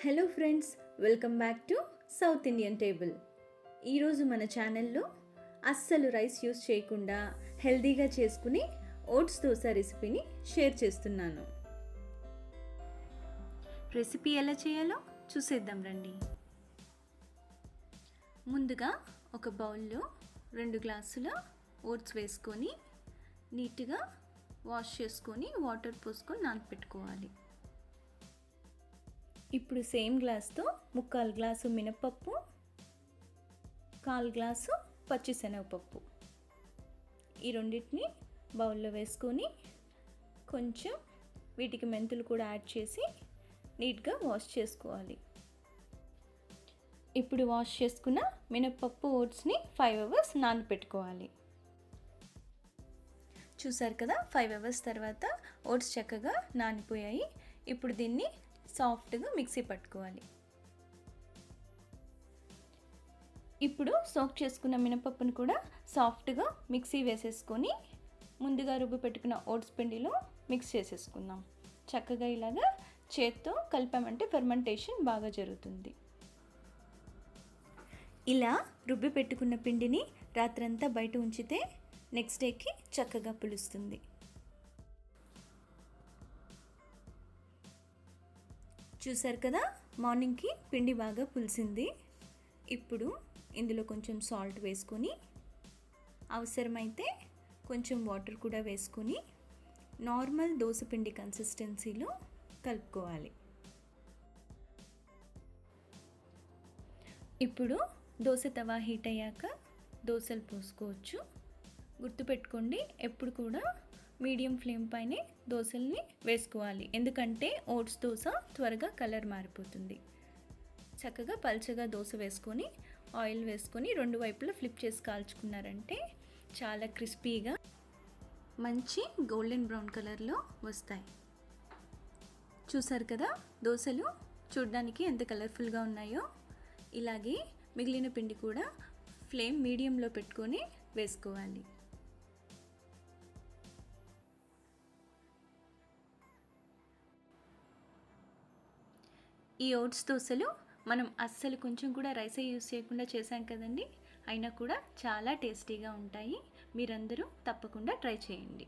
Hello friends, welcome back to south Indian table. ఈరోజు మన ఛానల్లో అస్సలు రైస్ యూస్ చేయకుండా హెల్తీగా చేసుకుని ఓట్స్ దోశ రెసిపీని షేర్ చేస్తున్నాను. రెసిపీ ఎలా చేయాలో చూసేద్దాం రండి. ముందుగా ఒక బౌల్లో 2 గ్లాసుల ఓట్స్ వేసుకొని నీట్గా వాష్ చేసుకొని వాటర్ పోసుకొని నానబెట్టుకోవాలి. ఇప్పుడు సేమ్ గ్లాస్తో 3/4 గ్లాసు మినపప్పు, 1/4 గ్లాసు పచ్చిశనగపప్పు ఈ రెండింటిని బౌల్లో వేసుకొని కొంచెం వీటికి మెంతులు కూడా యాడ్ చేసి నీట్గా వాష్ చేసుకోవాలి. ఇప్పుడు వాష్ చేసుకున్న మినపప్పు ఓట్స్ని 5 అవర్స్ నానబెట్టుకోవాలి. చూసారు కదా, 5 అవర్స్ తర్వాత ఓట్స్ చక్కగా నానిపోయాయి. ఇప్పుడు దీన్ని సాఫ్ట్గా మిక్సీ పట్టుకోవాలి. ఇప్పుడు సోక్ చేసుకున్న మినపప్పును కూడా సాఫ్ట్గా మిక్సీ వేసేసుకొని ముందుగా రుబ్బు పెట్టుకున్న ఓట్స్ పిండిలో మిక్స్ చేసేసుకుందాం. చక్కగా ఇలాగా చేత్తో కలిపామంటే ఫెర్మెంటేషన్ బాగా జరుగుతుంది. ఇలా రుబ్బి పెట్టుకున్న పిండిని రాత్రంతా బయట ఉంచితే నెక్స్ట్ డేకి చక్కగా పులుస్తుంది. చూసారు కదా, మార్నింగ్కి పిండి బాగా పులిసింది. ఇప్పుడు ఇందులో కొంచెం సాల్ట్ వేసుకొని అవసరమైతే కొంచెం వాటర్ కూడా వేసుకొని నార్మల్ దోసపిండి కన్సిస్టెన్సీలో కలుపుకోవాలి. ఇప్పుడు దోశ తవా హీట్ అయ్యాక దోశలు పోసుకోవచ్చు. గుర్తుపెట్టుకోండి, ఎప్పుడు కూడా మీడియం ఫ్లేమ్ పైనే దోశల్ని వేసుకోవాలి, ఎందుకంటే ఓట్స్ దోశ త్వరగా కలర్ మారిపోతుంది. చక్కగా పల్చగా దోశ వేసుకొని ఆయిల్ వేసుకొని 2 వైపులా ఫ్లిప్ చేసి కాల్చుకున్నారంటే చాలా క్రిస్పీగా మంచి గోల్డెన్ బ్రౌన్ కలర్లో వస్తాయి. చూసారు కదా, దోశలు చూడడానికి ఎంత కలర్ఫుల్గా ఉన్నాయో. ఇలాగే మిగిలిన పిండి కూడా ఫ్లేమ్ మీడియంలో పెట్టుకొని వేసుకోవాలి. ఈ ఓట్స్ దోశలు మనం అస్సలు కొంచెం కూడా రైసే యూస్ చేయకుండా చేసాం కదండి, అయినా కూడా చాలా టేస్టీగా ఉంటాయి. మీరందరూ తప్పకుండా ట్రై చేయండి.